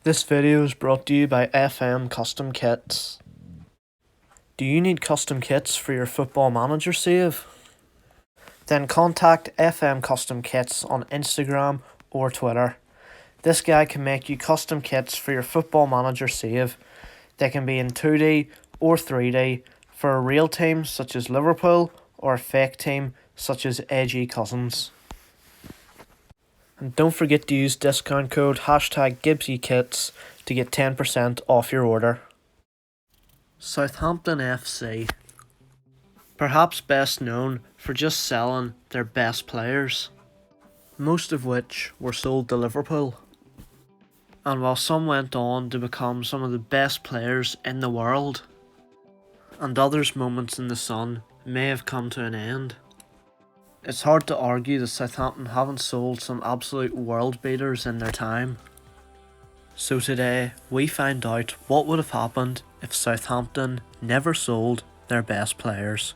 This video is brought to you by FM Custom Kits. Do you need custom kits for your Football Manager save? Then contact FM Custom Kits on Instagram or Twitter. This guy can make you custom kits for your Football Manager save. They can be in 2D or 3D for a real team such as Liverpool or a fake team such as AG Cousins. And don't forget to use discount code #GibbsyKits to get 10% off your order. Southampton FC. Perhaps best known for just selling their best players, most of which were sold to Liverpool. And while some went on to become some of the best players in the world, and others' moments in the sun may have come to an end, it's hard to argue that Southampton haven't sold some absolute world beaters in their time. So today, we find out what would have happened if Southampton never sold their best players.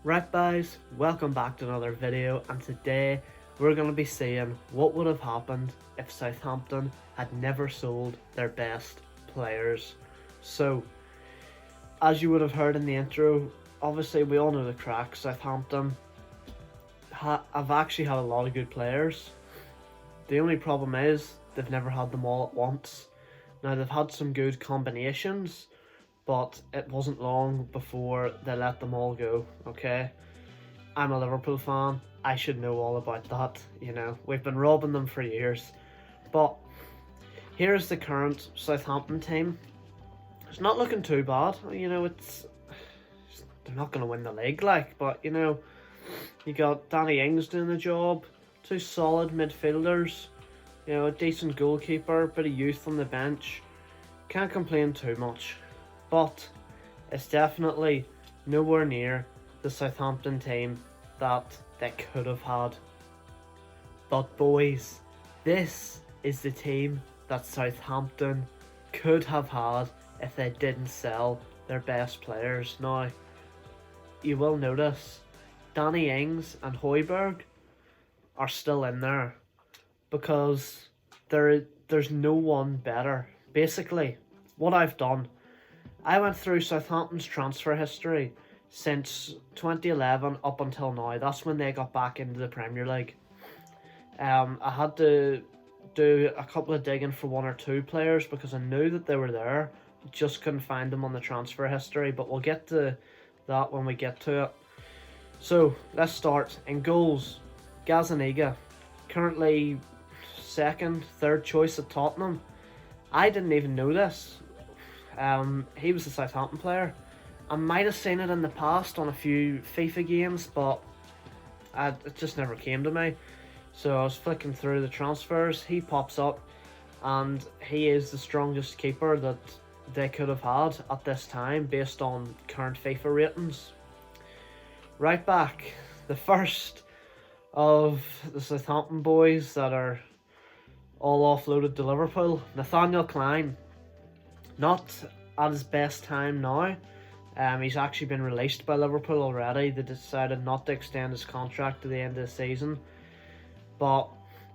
Right guys, welcome back to another video, and today we're going to be seeing what would have happened if Southampton had never sold their best players. So, as you would have heard in the intro, obviously we all know the crack. Southampton I've actually had a lot of good players. The only problem is they've never had them all at once. Now they've had some good combinations, but it wasn't long before they let them all go, okay? I'm a Liverpool fan, I should know all about that, you know. We've been robbing them for years. But here's the current Southampton team. It's not looking too bad, you know. They're not going to win the league, but you know, you got Danny Ings doing the job, two solid midfielders, you know, a decent goalkeeper, bit of youth on the bench. Can't complain too much, but it's definitely nowhere near the Southampton team that they could have had. But boys, this is the team that Southampton could have had if they didn't sell their best players. Now, you will notice Danny Ings and Højbjerg are still in there because there's no one better. Basically, what I've done, I went through Southampton's transfer history since 2011 up until now. That's when they got back into the Premier League. I had to do a couple of digging for one or two players because I knew that they were there. Just couldn't find them on the transfer history, but we'll get to that when we get to it. So let's start. In goals, Gazzaniga, currently second, third choice at Tottenham. I didn't even know this. He was a Southampton player. I might have seen it in the past on a few FIFA games, but it just never came to me. So I was flicking through the transfers, he pops up, and he is the strongest keeper that they could have had at this time based on current FIFA ratings. Right back, the first of the Southampton boys that are all offloaded to Liverpool, Nathaniel Klein. Not at his best time now. He's actually been released by Liverpool already. They decided not to extend his contract to the end of the season. But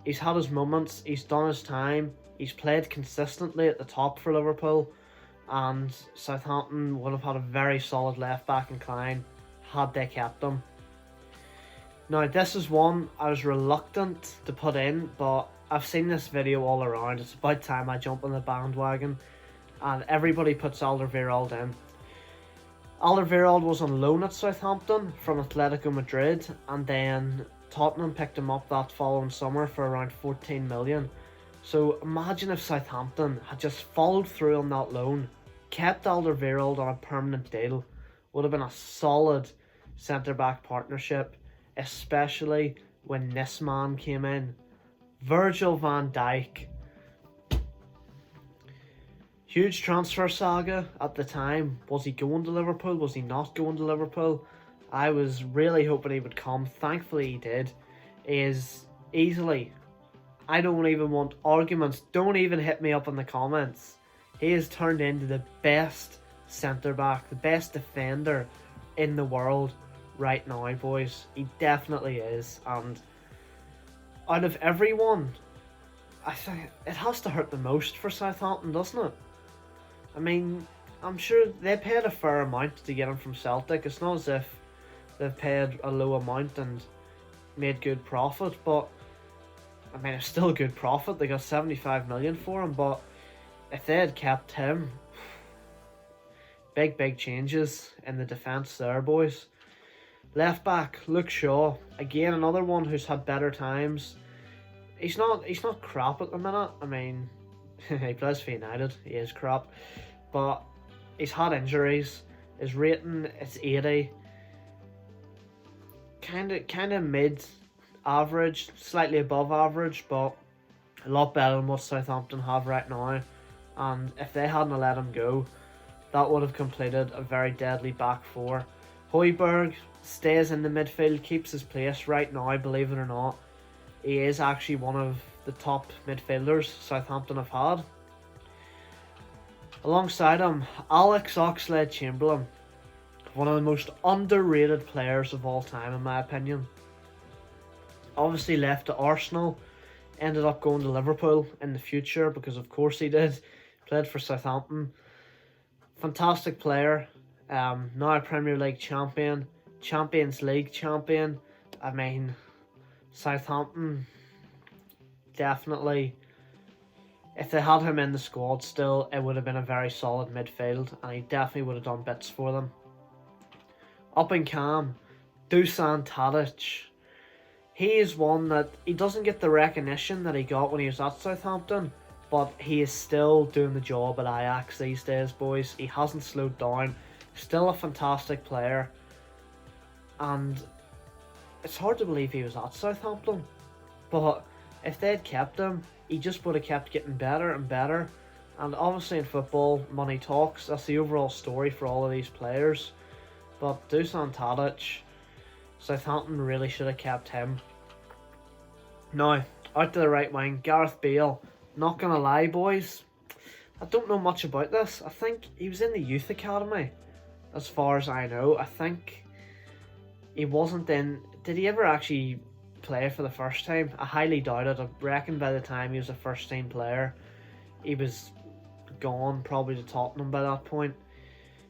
he's had his moments, he's done his time, he's played consistently at the top for Liverpool, and Southampton would have had a very solid left back in Klein had they kept him. Now this is one I was reluctant to put in, but I've seen this video all around. It's about time I jump on the bandwagon, and everybody puts Alderweireld in. Alderweireld was on loan at Southampton from Atletico Madrid, and then Tottenham picked him up that following summer for around 14 million. So imagine if Southampton had just followed through on that loan, kept Alderweireld on a permanent deal. Would have been a solid centre-back partnership, especially when this man came in. Virgil van Dijk. Huge transfer saga at the time. Was he going to Liverpool? Was he not going to Liverpool? I was really hoping he would come. Thankfully he did. He is easily, I don't even want arguments. Don't even hit me up in the comments. He has turned into the best centre-back, the best defender in the world right now, boys. He definitely is. And out of everyone I think it has to hurt the most for Southampton, doesn't it? I mean, I'm sure they paid a fair amount to get him from Celtic. It's not as if they've paid a low amount and made good profit, but I mean, it's still a good profit. They got 75 million for him, but if they had kept him, big changes in the defence there, boys. Left back, Luke Shaw, again another one who's had better times. He's not crap at the minute. I mean, he plays for United. He is crap, but he's had injuries. His rating is 80. Kind of mid average, slightly above average, but a lot better than what Southampton have right now. And if they hadn't let him go, that would have completed a very deadly back four. Højbjerg stays in the midfield, keeps his place right now, believe it or not. He is actually one of the top midfielders Southampton have had. Alongside him, Alex Oxlade-Chamberlain, one of the most underrated players of all time in my opinion. Obviously left to Arsenal, ended up going to Liverpool in the future because of course he did. Played for Southampton. Fantastic player. Now a Premier League champion, Champions League champion. I mean, Southampton definitely, if they had him in the squad still, it would have been a very solid midfield and he definitely would have done bits for them. Up in Cam, Dusan Tadic. He is one that he doesn't get the recognition that he got when he was at Southampton, but he is still doing the job at Ajax these days, boys. He hasn't slowed down. Still a fantastic player. And it's hard to believe he was at Southampton. But if they'd kept him, he just would have kept getting better and better. And obviously in football, money talks. That's the overall story for all of these players. But Dusan Tadic, Southampton really should have kept him. Now, out to the right wing, Gareth Bale. Not gonna lie, boys, I don't know much about this. I think he was in the youth academy, as far as I know. I think he wasn't in... Did he ever actually play for the first time? I highly doubt it. I reckon by the time he was a first team player, he was gone, probably to Tottenham by that point.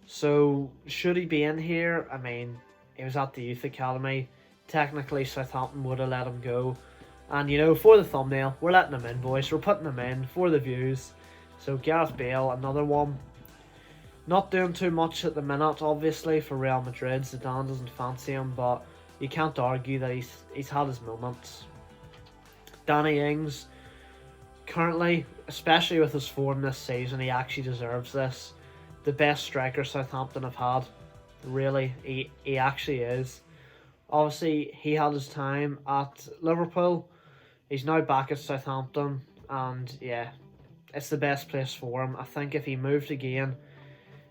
So, should he be in here? I mean, he was at the youth academy. Technically, Southampton would have let him go. And, you know, for the thumbnail, we're letting him in, boys. We're putting him in for the views. So, Gareth Bale, another one. Not doing too much at the minute, obviously, for Real Madrid. Zidane doesn't fancy him, but you can't argue that he's had his moments. Danny Ings, currently, especially with his form this season, he actually deserves this. The best striker Southampton have had. Really, he actually is. Obviously, he had his time at Liverpool. He's now back at Southampton, and yeah, it's the best place for him. I think if he moved again,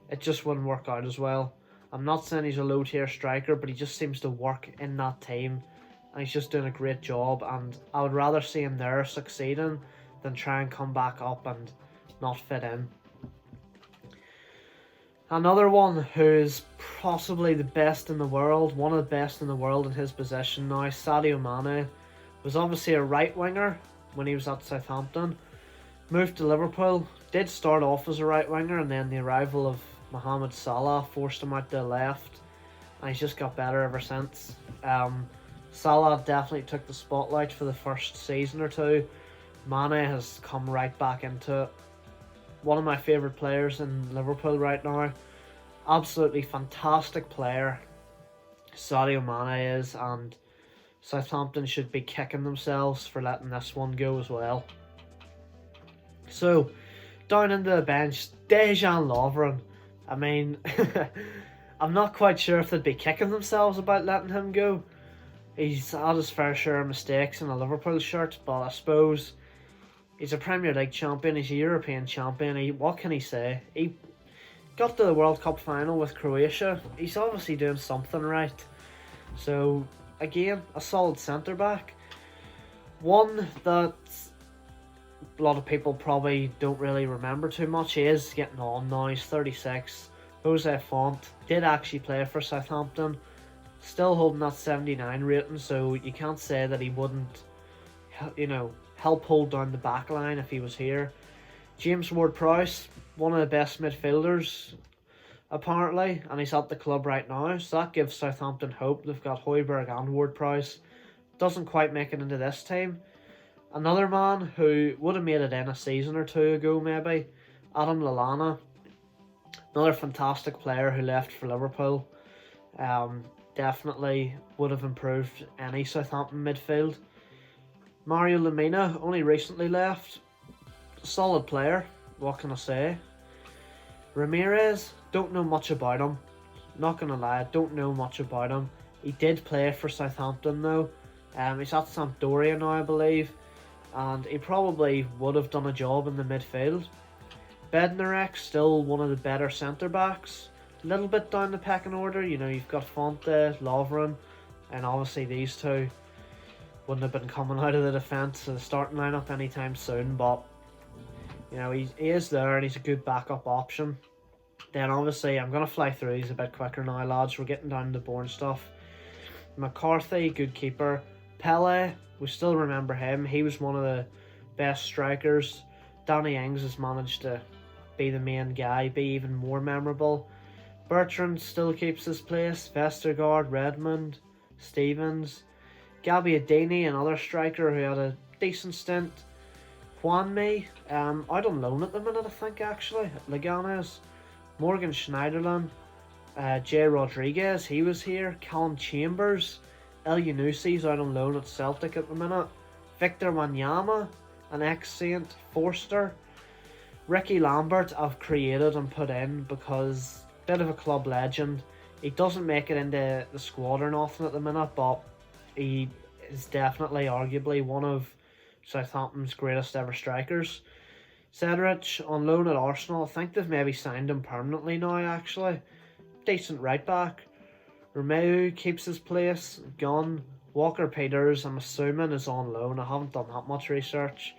it just wouldn't work out as well. I'm not saying he's a low-tier striker, but he just seems to work in that team, and he's just doing a great job, and I would rather see him there succeeding than try and come back up and not fit in. Another one who's possibly the best in the world, one of the best in the world in his position now, Sadio Mane, was obviously a right winger when he was at Southampton. Moved to Liverpool, did start off as a right winger, and then the arrival of Mohamed Salah forced him out to the left, and he's just got better ever since. Salah definitely took the spotlight for the first season or two. Mane has come right back into it. One of my favourite players in Liverpool right now. Absolutely fantastic player, Sadio Mane is, and Southampton should be kicking themselves for letting this one go as well. So, down into the bench, Dejan Lovren. I mean, I'm not quite sure if they'd be kicking themselves about letting him go. He's had his fair share of mistakes in a Liverpool shirt, but I suppose he's a Premier League champion, he's a European champion. What can he say? He got to the World Cup final with Croatia. He's obviously doing something right. So, again, a solid centre-back. One that a lot of people probably don't really remember too much. He is getting on now, he's 36. Jose Font did actually play for Southampton. Still holding that 79 rating, so you can't say that he wouldn't, you know, help hold down the back line if he was here. James Ward-Prowse, one of the best midfielders apparently, and he's at the club right now, so that gives Southampton hope. They've got Højbjerg and Ward-Prowse. Doesn't quite make it into this team. Another man who would have made it in a season or two ago maybe, Adam Lallana. Another fantastic player who left for Liverpool. Definitely would have improved any Southampton midfield. Mario Lemina only recently left. Solid player, what can I say? Ramirez, don't know much about him. Not gonna lie, don't know much about him. He did play for Southampton though. He's at Sampdoria now, I believe, and he probably would have done a job in the midfield. Bednarek, still one of the better centre backs. A little bit down the pecking order. You know, you've got Fonte, Lovren, and obviously these two wouldn't have been coming out of the defence of the starting lineup anytime soon, but you know, he is there and he's a good backup option. Then obviously, I'm going to fly through these a bit quicker now, lads. We're getting down to the boring stuff. McCarthy, good keeper. Pele, we still remember him. He was one of the best strikers. Danny Ings has managed to be the main guy, be even more memorable. Bertrand still keeps his place. Vestergaard, Redmond, Stevens. Gabbiadini, another striker who had a decent stint. Juanmi, out on loan at the minute, I think, actually, at Leganes. Morgan Schneiderlin, Jay Rodriguez, he was here. Callum Chambers, El Yunusi's out on loan at Celtic at the minute. Victor Wanyama, an ex-Saint. Forster. Ricky Lambert, I've created and put in because bit of a club legend. He doesn't make it into the squad or nothing at the minute, but he is definitely, arguably, one of Southampton's greatest ever strikers. Cedric on loan at Arsenal. I think they've maybe signed him permanently now, actually. Decent right back. Romeu keeps his place. Gunn. Walker Peters, I'm assuming, is on loan. I haven't done that much research.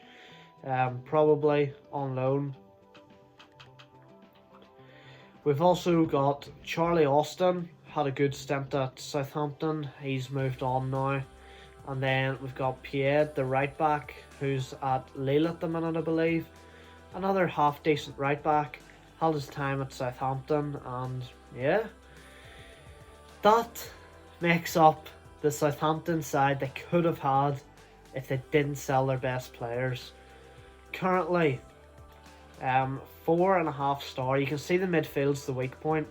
Probably on loan. We've also got Charlie Austin. Had a good stint at Southampton. He's moved on now. And then we've got Pierre, the right back, who's at Lille at the minute, I believe. Another half-decent right back. Had his time at Southampton, and yeah. That makes up the Southampton side they could have had if they didn't sell their best players. Currently, 4.5 star. You can see the midfield's the weak point.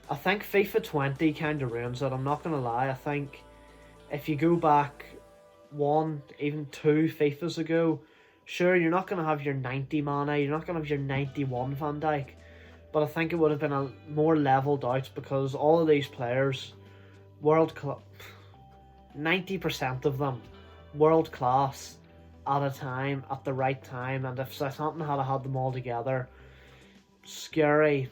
I think FIFA 20 kind of ruins it, I'm not going to lie. I think if you go back 1, even 2 FIFAs ago, sure, you're not going to have your 90 Mane, you're not going to have your 91 Van Dijk, but I think it would have been a more levelled out because all of these players, world class, 90% of them, world class at a time, at the right time, and if Southampton had them all together, scary.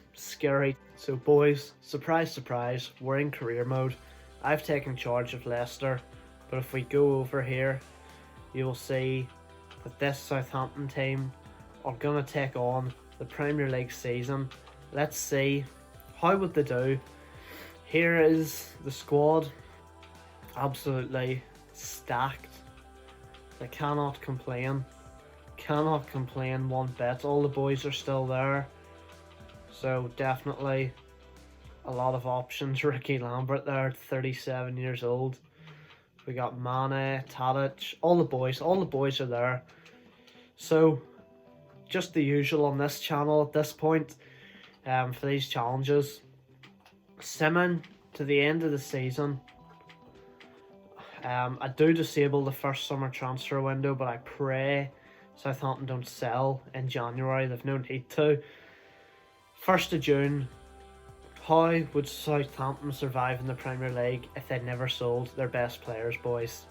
So boys, surprise, surprise, we're in career mode. I've taken charge of Leicester, but if we go over here, you will see that this Southampton team are going to take on the Premier League season. Let's see, how would they do? Here is the squad, absolutely stacked. They cannot complain one bit. All the boys are still there, so definitely a lot of options. Ricky Lambert there, 37 years old. We got Mane, Tadic, all the boys are there. So, just the usual on this channel at this point for these challenges. Simmon to the end of the season. I do disable the first summer transfer window, but I pray Southampton don't sell in January. They've no need to. 1st of June. How would Southampton survive in the Premier League if they never sold their best players, boys?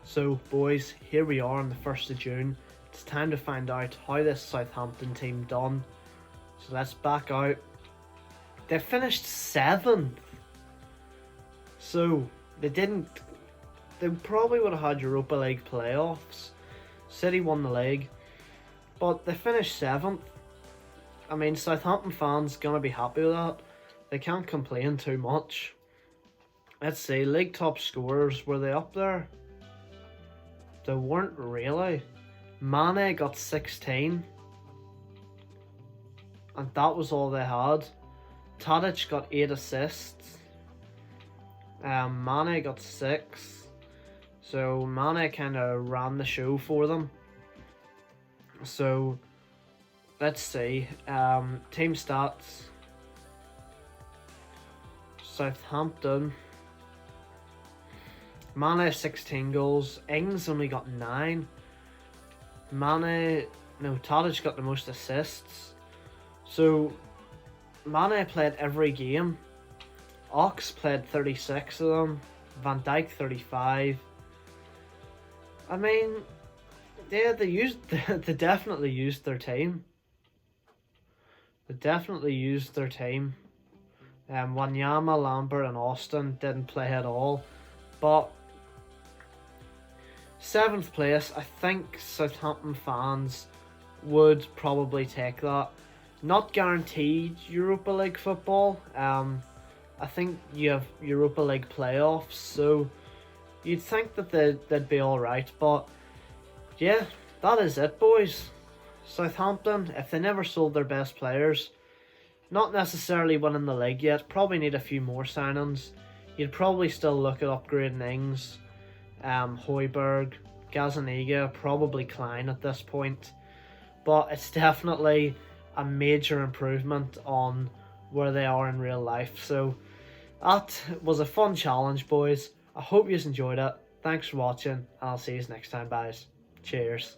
So, boys, here we are on the 1st of June. It's time to find out how this Southampton team done. So let's back out. They finished 7th. So, they probably would have had Europa League playoffs. City won the league. But they finished 7th. I mean, Southampton fans going to be happy with that. They can't complain too much. Let's see, league top scorers, were they up there? They weren't really. Mane got 16. And that was all they had. Tadic got 8 assists. Mane got 6. So Mane kind of ran the show for them. So let's see. Team stats. Southampton. Mane 16 goals. Ings only got 9. Tadic got the most assists. So Mane played every game. Ox played 36 of them. Van Dijk 35. I mean, yeah, they definitely used their team. They definitely used their team. Wanyama, Lambert and Austin didn't play at all. But 7th place, I think Southampton fans would probably take that. Not guaranteed Europa League football. I think you have Europa League playoffs, so you'd think that they'd be alright. But yeah, that is it, boys. Southampton, if they never sold their best players, not necessarily winning the league yet, probably need a few more signings. You'd probably still look at upgrading Ings, Højbjerg, Gazaniga, probably Klein at this point. But it's definitely a major improvement on where they are in real life. So that was a fun challenge, boys. I hope you enjoyed it. Thanks for watching, and I'll see you next time, guys. Cheers.